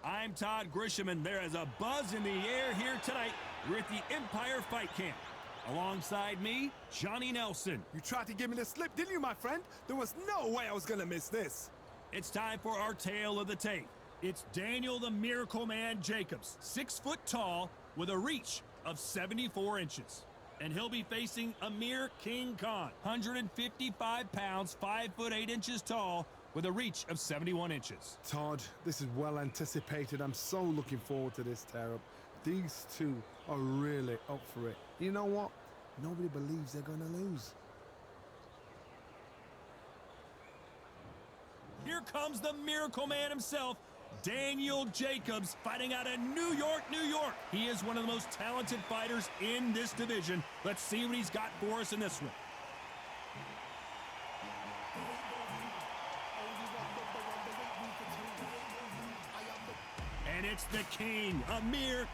I'm Todd Grisham, and there is a buzz in the air here tonight. We're at the Empire Fight Camp. Alongside me, Johnny Nelson. You tried to give me the slip, didn't you, my friend? There was no way I was gonna miss this. It's time for our tale of the tape. It's Daniel the Miracle Man Jacobs, 6 foot tall with a reach of 74 inches. And he'll be facing Amir Khan, 155 pounds, 5 foot 8 inches tall, with a reach of 71 inches. Todd, this is well anticipated. I'm so looking forward to this tear-up. These two are really up for it. You know what? Nobody believes they're gonna lose. Here comes the Miracle Man himself, Daniel Jacobs, fighting out of New York, New York. He is one of the most talented fighters in this division. Let's see what he's got for us in this one. And it's the king, Amir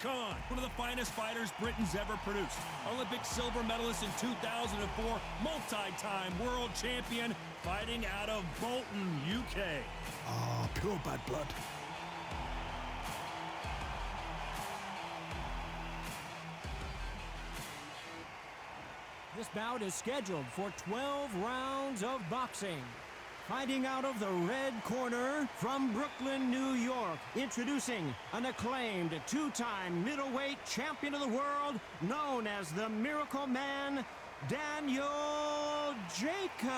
Khan, one of the finest fighters Britain's ever produced. Olympic silver medalist in 2004, multi-time world champion, fighting out of Bolton, UK. Oh, pure bad blood. This bout is scheduled for 12 rounds of boxing. Fighting out of the red corner from Brooklyn, New York, introducing an acclaimed 2-time middleweight champion of the world known as the Miracle Man, Daniel Jacobs.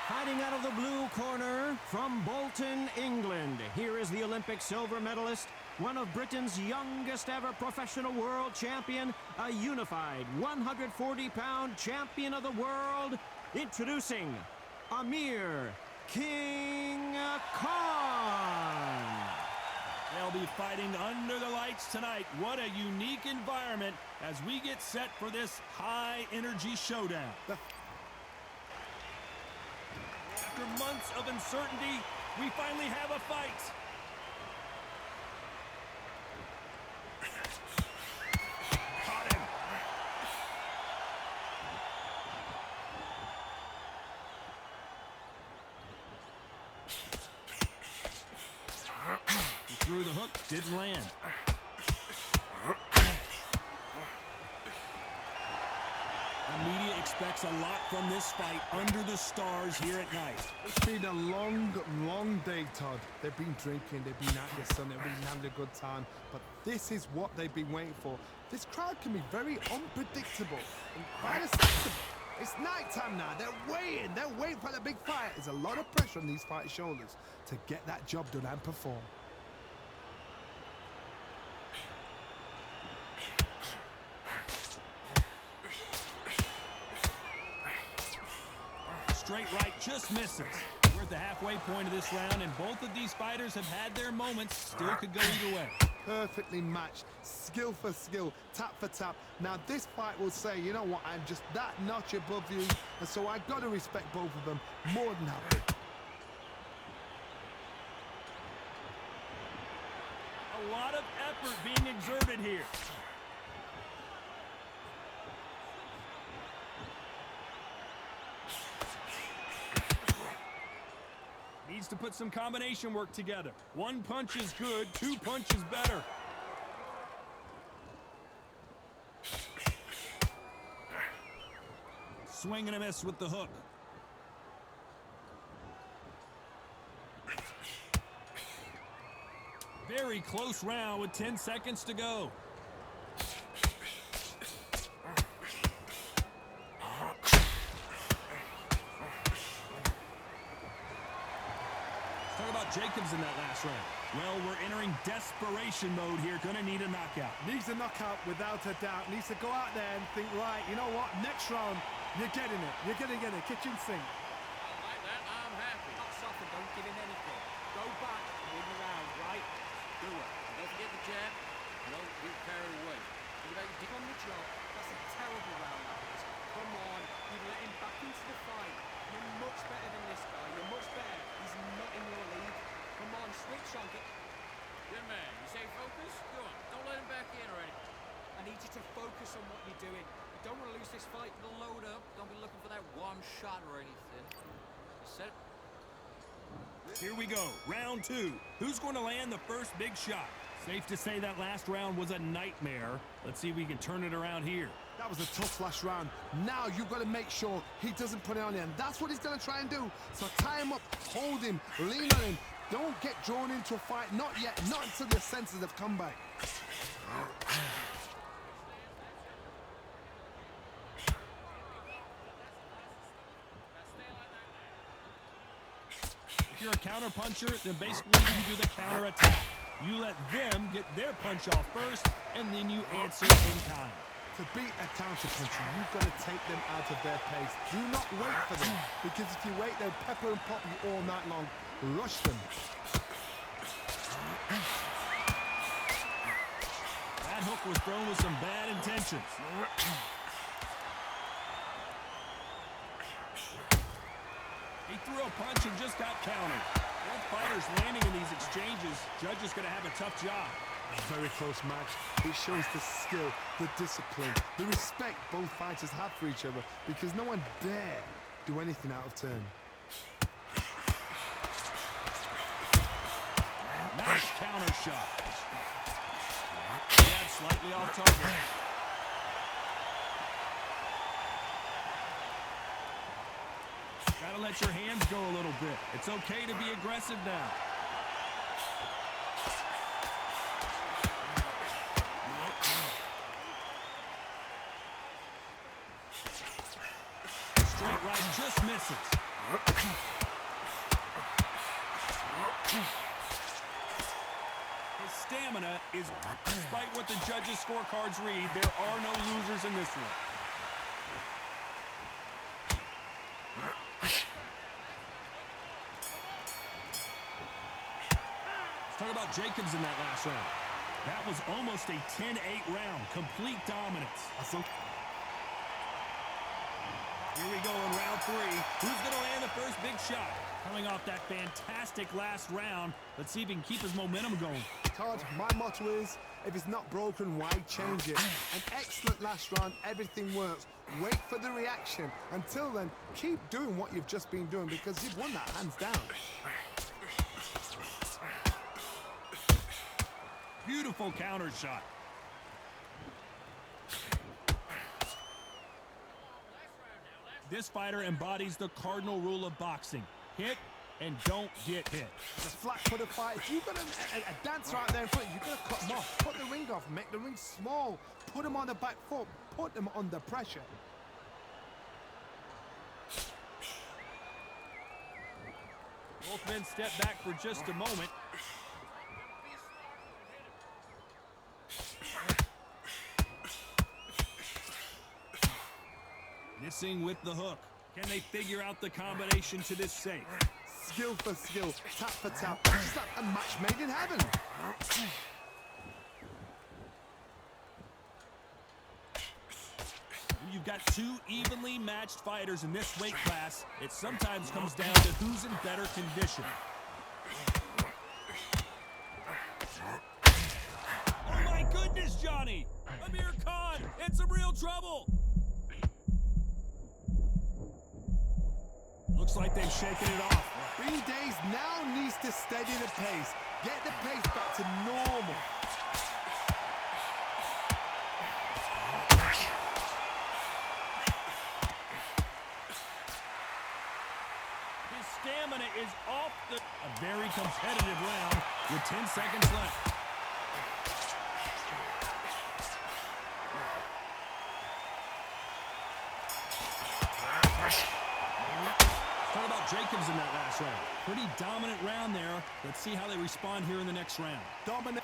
Fighting out of the blue corner from Bolton, England, here is the Olympic silver medalist, one of Britain's youngest ever professional world champion, a unified 140-pound champion of the world, introducing Amir Khan. They'll be fighting under the lights tonight. What a unique environment as we get set for this high-energy showdown. After months of uncertainty, we finally have a fight. Caught him. He threw the hook, didn't land. The media expects a lot from this fight under the stars here at night. It's been a long, long day, Todd. They've been drinking, they've been out in the sun, they've been having a good time. But this is what they've been waiting for. This crowd can be very unpredictable and quite acceptable. It's nighttime now. They're waiting for the big fight. There's a lot of pressure on these fighters' shoulders to get that job done and perform. Straight right just misses. We're at the halfway point of this round, and both of these fighters have had their moments. Still could go either way. Perfectly matched, skill for skill, tap for tap. Now this fight will say, you know what, I'm just that notch above you, and so I've got to respect both of them more than happy. A lot of effort being exerted here. Needs to put some combination work together. One punch is good, 2 punches better. Swing and a miss with the hook. Very close round with 10 seconds to go. Talk about Jacobs in that last round. Well, we're entering desperation mode here. Gonna need a knockout. Needs a knockout without a doubt. Needs to go out there and think, right, you know what, next round, you're getting it. You're gonna get it. Kitchen sink. Like that, I'm happy. Not soft and don't give him anything. Go back and win the round, right? Do it. Don't forget the jab. Don't get carried away. Think about your On the job. That's a terrible round, that is. Come on, you let him back into the fight. You're much better than this guy. You're much better. He's not in your league. Come on, switch on. Good man. You say focus? Go on. Don't let him back in or anything. I need you to focus on what you're doing. You don't want to lose this fight. Load up. Don't be looking for that one shot or anything. You set it. Here we go, round 2. Who's going to land the first big shot? Safe to say that last round was a nightmare. Let's see if we can turn it around here. That was a tough last round. Now you've got to make sure he doesn't put it on you, and that's what he's going to try and do. So tie him up, hold him, lean on him. Don't get drawn into a fight. Not yet. Not until your senses have come back. If you're a counter puncher, then basically you do the counter attack. You let them get their punch off first, and then you answer in kind. To beat a counter puncher, you've got to take them out of their pace. Do not wait for them, because if you wait, they'll pepper and pop you all night long. Rush them. That hook was thrown with some bad intentions. He threw a punch and just got countered. Both fighters landing in these exchanges. Judge is going to have a tough job. A very close match. It shows the skill, the discipline, the respect both fighters have for each other, because no one dare do anything out of turn. Nice counter shot. Yeah, slightly off target. Gotta let your hands go a little bit. It's okay to be aggressive now. Straight right just misses. His stamina is, despite what the judges' scorecards read, there are no losers in this one. Let's talk about Jacobs in that last round. That was almost a 10-8 round. Complete dominance. Here we go in round 3. Who's going to land the first big shot? Coming off that fantastic last round, let's see if he can keep his momentum going. Todd, my motto is, if it's not broken, why change it? An excellent last round, everything works. Wait for the reaction. Until then, keep doing what you've just been doing, because you've won that hands down. Beautiful counter shot. This fighter embodies the cardinal rule of boxing. Hit and don't get hit. The flat-footed fight. If you've got a dancer out there in front, you've got to cut them off. Put the ring off. Make the ring small. Put them on the back foot. Put them under pressure. Both men step back for just a moment. Missing with the hook. Can they figure out the combination to this safe? Skill for skill, tap for tap. It's like a match made in heaven. You've got two evenly matched fighters in this weight class. It sometimes comes down to who's in better condition. Oh my goodness, Johnny! Amir Khan in some real trouble! Looks like they've shaken it off. B-Days now needs to steady the pace. Get the pace back to normal. His stamina is off the... A very competitive round with 10 seconds left. Talk about Jacobs in that last round. Pretty dominant round there. Let's see how they respond here in the next round. Dominant.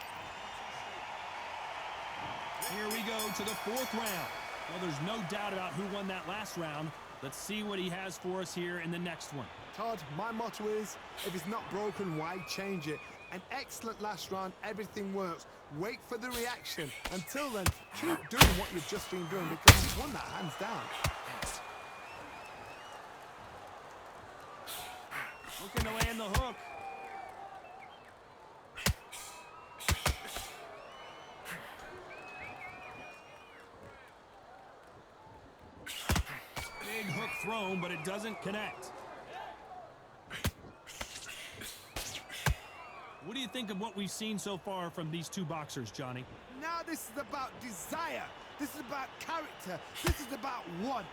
Here we go to the 4th round. Well, there's no doubt about who won that last round. Let's see what he has for us here in the next one. Todd, my motto is, if it's not broken, why change it? An excellent last round, everything works. Wait for the reaction. Until then, keep doing what you've just been doing, because you've won that hands down. Looking to land the hook. Big hook thrown, but it doesn't connect. What do you think of what we've seen so far from these two boxers, Johnny? Now this is about desire. This is about character. This is about want.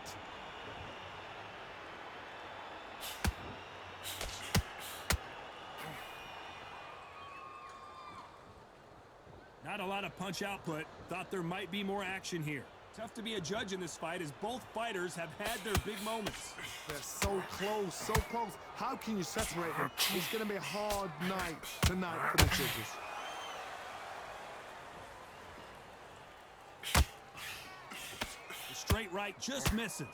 Not a lot of punch output. Thought there might be more action here. Tough to be a judge in this fight as both fighters have had their big moments. They're so close, so close. How can you separate them? It's going to be a hard night tonight for the judges. The straight right just misses.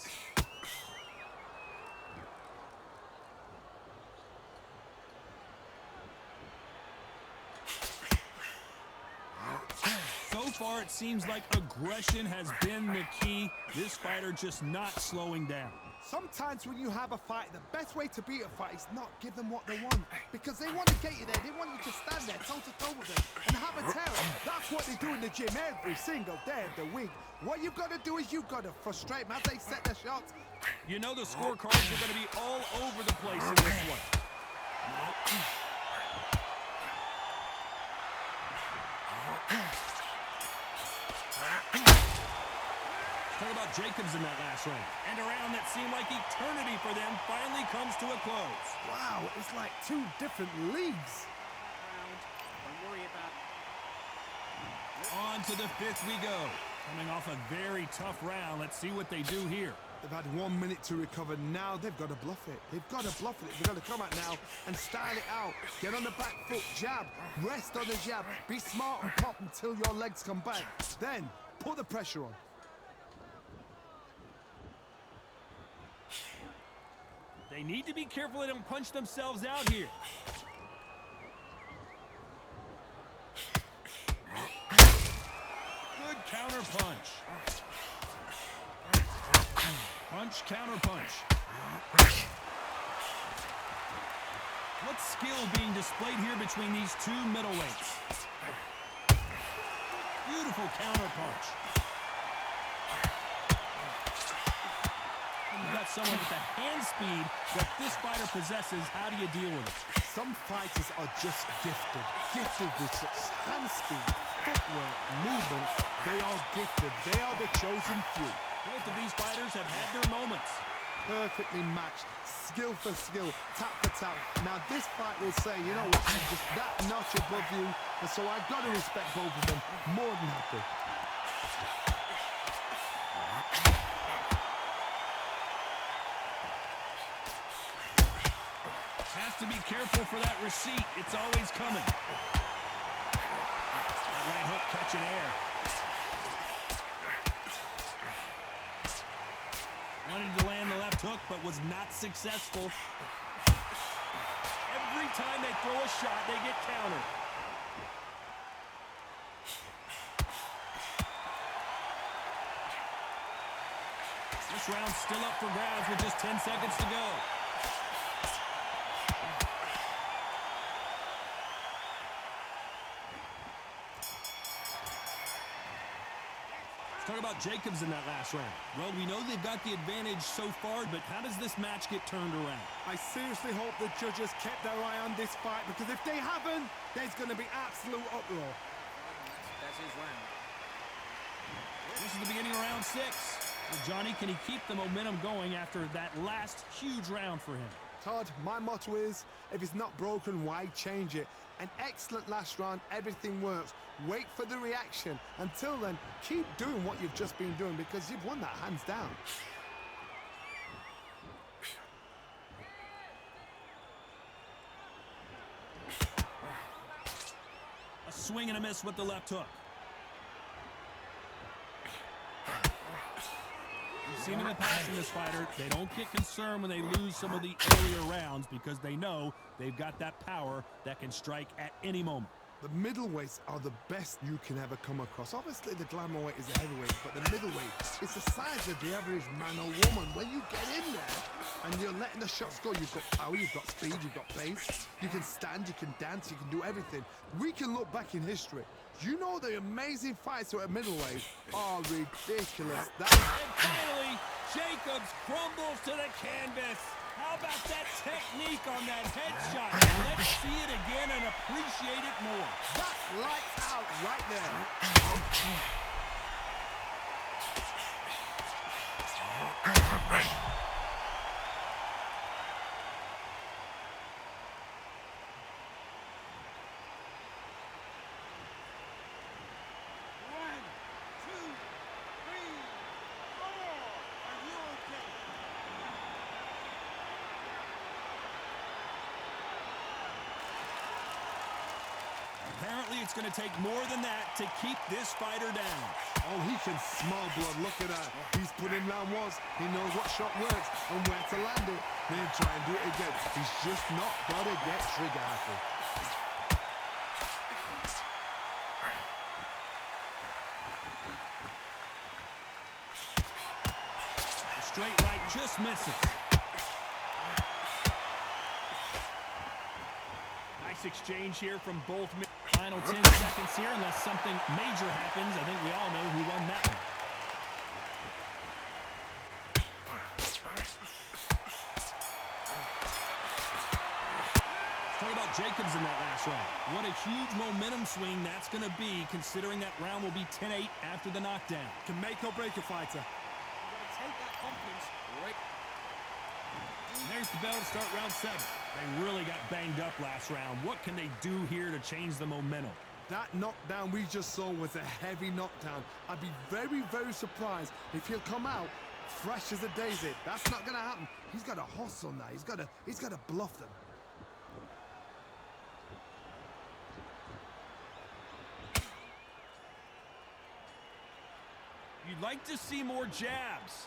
So far, it seems like aggression has been the key. This fighter just not slowing down. Sometimes when you have a fight, the best way to beat a fight is not give them what they want. Because they want to get you there. They want you to stand there toe-to-toe with them and have a tear. That's what they do in the gym every single day of the week. What you've got to do is you've got to frustrate them as they set their shots. You know the scorecards are going to be all over the place in this one. Talk about Jacobs in that last round. And a round that seemed like eternity for them finally comes to a close. Wow, it's like two different leagues. Don't worry about it. On to the fifth we go. Coming off a very tough round. Let's see what they do here. They've had 1 minute to recover. Now they've got to bluff it. They've got to bluff it. They've got to come out now and style it out. Get on the back foot, jab. Rest on the jab. Be smart and pop until your legs come back. Then put the pressure on. They need to be careful they don't punch themselves out here. Good counter punch. Punch, counter punch. What skill being displayed here between these two middleweights? Beautiful counter punch. You've got someone with the hand speed that this fighter possesses. How do you deal with it? Some fighters are just gifted. Gifted with such hand speed, footwork, movement. They are gifted. They are the chosen few. Both of these fighters have had their moments. Perfectly matched, skill for skill, tap for tap. Now this fight will say, you know what, I'm just that notch above you, and so I've got to respect both of them. More than happy. Has to be careful for that receipt. It's always coming. That right hook catching air. Wanted to land the left hook, but was not successful. Every time they throw a shot, they get countered. This round's still up for grabs with just 10 seconds to go. Talk about Jacobs in that last round. Well, we know they've got the advantage so far, but how does this match get turned around? I seriously hope the judges kept their eye on this fight, because if they haven't, there's going to be absolute uproar. That's his round. This is the beginning of round 6. Well, Johnny, can he keep the momentum going after that last huge round for him? Todd, my motto is, if it's not broken, why change it? An excellent last round, everything works. Wait for the reaction. Until then, keep doing what you've just been doing, because you've won that hands down. A swing and a miss with the left hook. We've seen in the past in this fighter, they don't get concerned when they lose some of the earlier rounds because they know they've got that power that can strike at any moment. The middleweights are the best you can ever come across. Obviously, the glamour weight is the heavyweight, but the middleweight is the size of the average man or woman. When you get in there and you're letting the shots go, you've got power, you've got speed, you've got pace. You can stand, you can dance, you can do everything. We can look back in history. You know the amazing fights at middleweight are ridiculous. And finally, Jacobs crumbles to the canvas. How about that technique on that headshot? Let's see it again and appreciate Clearly, it's going to take more than that to keep this fighter down. Oh, he can smell blood. Look at that. He's put in round once. He knows what shot works and where to land it. Then try and do it again. He's just not got to get trigger happy. The straight right just misses. Nice exchange here from both men. Final 10 seconds here, unless something major happens. I think we all know who won that one. Let's talk about Jacobs in that last round. What a huge momentum swing that's going to be, considering that round will be 10-8 after the knockdown. Can make or break a fighter. Take that confidence right. And there's the bell to start round 7. They really got banged up last round. What can they do here to change the momentum? That knockdown we just saw was a heavy knockdown. I'd be very, very surprised if he'll come out fresh as a daisy. That's not going to happen. He's got a hustle now. He's got to bluff them. You'd like to see more jabs.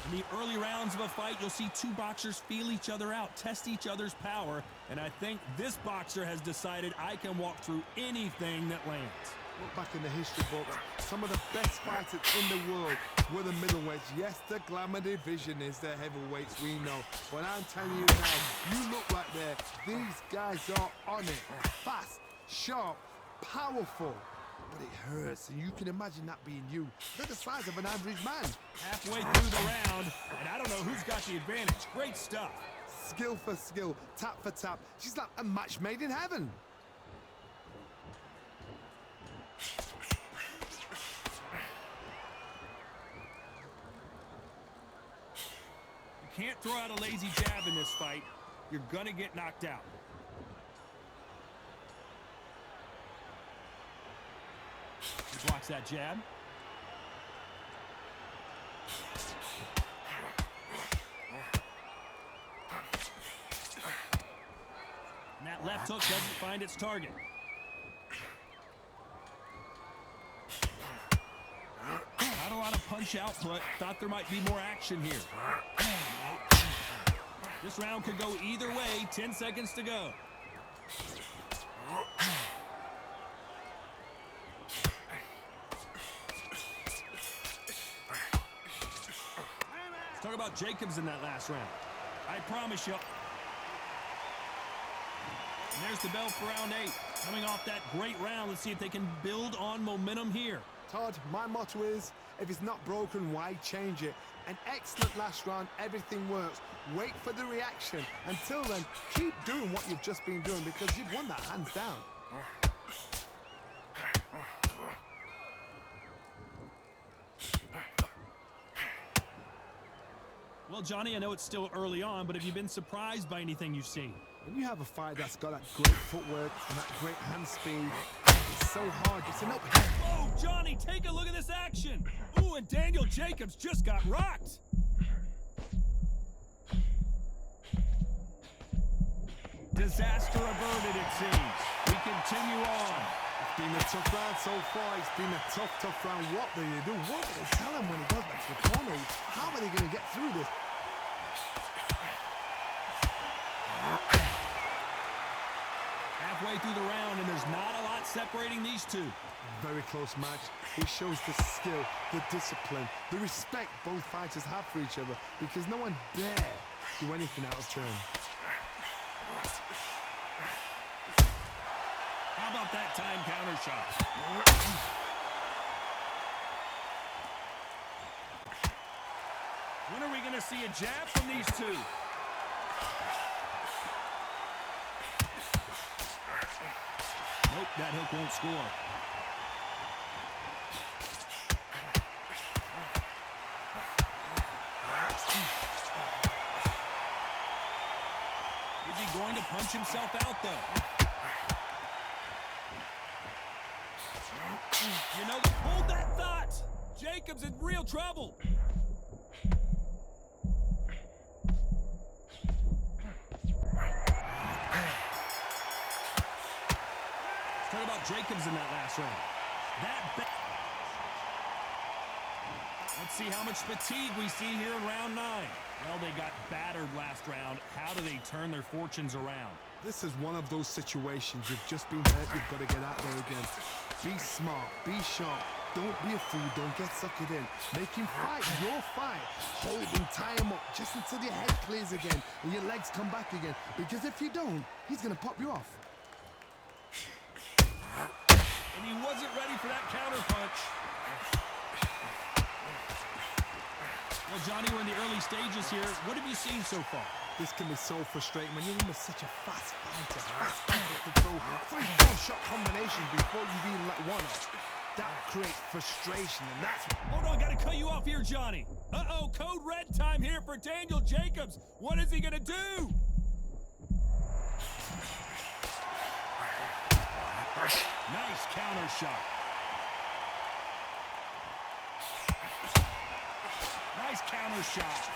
In the early rounds of a fight, you'll see two boxers feel each other out, test each other's power, and I think this boxer has decided I can walk through anything that lands. Look back in the history books. Some of the best fighters in the world were the middleweights. Yes, the glamour division is the heavyweights, we know. But I'm telling you now, you look right there. These guys are on it. Fast, sharp, powerful. But it hurts, and you can imagine that being you. They're the size of an average man. Halfway through the round, and I don't know who's got the advantage. Great stuff. Skill for skill, tap for tap. She's like a match made in heaven. You can't throw out a lazy jab in this fight. You're gonna get knocked out. He blocks that jab. And that left hook doesn't find its target. Not a lot of punch output. Thought there might be more action here. This round could go either way. 10 seconds to go. Let's talk about Jacobs in that last round. I promise you. And there's the bell for round 8. Coming off that great round, let's see if they can build on momentum here. Todd, my motto is, if it's not broken, why change it? An excellent last round, everything works. Wait for the reaction. Until then, keep doing what you've just been doing because you've won that hands down. Well, Johnny, I know it's still early on, but have you been surprised by anything you've seen? When you have a fight that's got that great footwork and that great hand speed, it's so hard. It's an uphill. Oh, Johnny, take a look at this action. Ooh, and Daniel Jacobs just got rocked. Disaster averted, it seems. We continue on. It's been a tough round so far. It's been a tough round. What do you do? What do they tell him when he goes back to the corner? How are they going to get through this? Halfway through the round, and there's not a lot separating these two. Very close match. It shows the skill, the discipline, the respect both fighters have for each other because no one dare do anything out of turn. How about that time counter shot? When are we going to see a jab from these two? Nope, that hook won't score. Is he going to punch himself out, though? You know, hold that thought! Jacobs in real trouble! Jacobs in that last round. Let's see how much fatigue we see here in round 9. Well, they got battered last round. How do they turn their fortunes around? This is one of those situations. You've just been hurt. You've got to get out there again. Be smart. Be sharp. Don't be a fool. Don't get suckered in. Make him fight your fight. Hold him, tie him up just until your head clears again and your legs come back again. Because if you don't, he's going to pop you off. And he wasn't ready for that counter punch. Well, Johnny, we're in the early stages here. What have you seen so far? This can be so frustrating when you're in with such a fast fighter. To throw 3 4-shot combinations before you even let one off. That creates frustration, and that's... Hold on, gotta cut you off here, Johnny. Uh-oh, code red time here for Daniel Jacobs. What is he gonna do? Nice counter shot. Nice counter shot.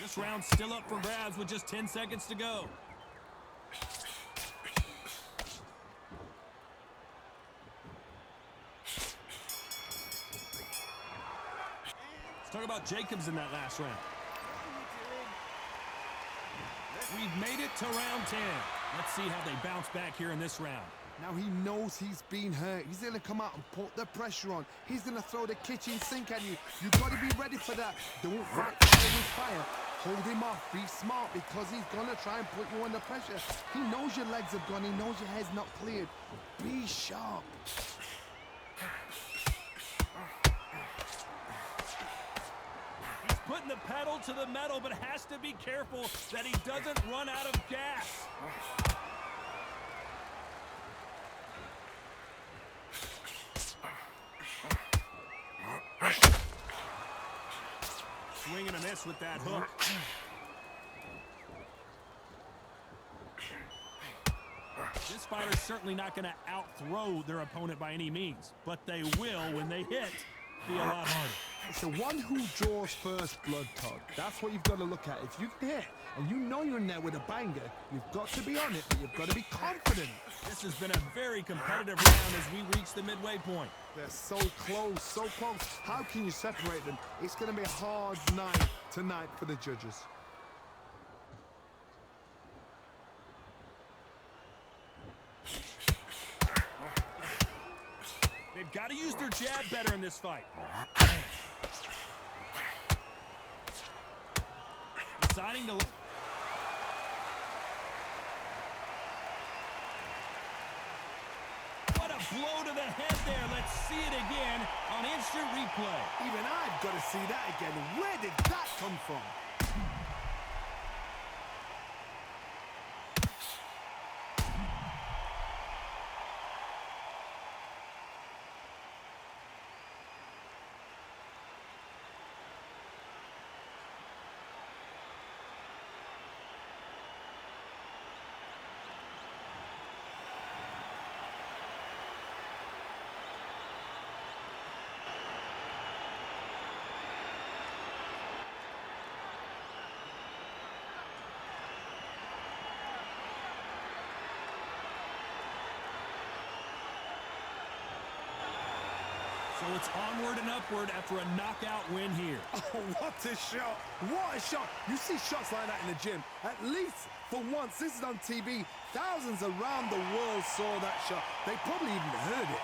This round's still up for grabs with just 10 seconds to go. Let's talk about Jacobs in that last round. We've made it to round 10. Let's see how they bounce back here in this round. Now he knows he's been hurt. He's going to come out and put the pressure on. He's going to throw the kitchen sink at you. You've got to be ready for that. Don't fight fire with fire. Hold him off. Be smart because he's going to try and put you under pressure. He knows your legs have gone. He knows your head's not cleared. Be sharp. He's putting the pedal to the metal, but has to be careful that he doesn't run out of gas. Swing and a miss with that hook. This fighter's certainly not going to out-throw their opponent by any means, but they will, when they hit, be a lot harder. It's the one who draws first blood, Todd. That's what you've got to look at. If you can hit and you know you're in there with a banger, you've got to be on it, but you've got to be confident. This has been a very competitive round as we reach the midway point. They're so close, so close. How can you separate them? It's going to be a hard night tonight for the judges. They've got to use their jab better in this fight. Deciding to... What a blow to the head there. Let's see it again on instant replay. Even I've got to see that again. Where did that come from? So it's onward and upward after a knockout win here. Oh, what a shot. What a shot. You see shots like that in the gym. At least for once, this is on TV. Thousands around the world saw that shot. They probably even heard it.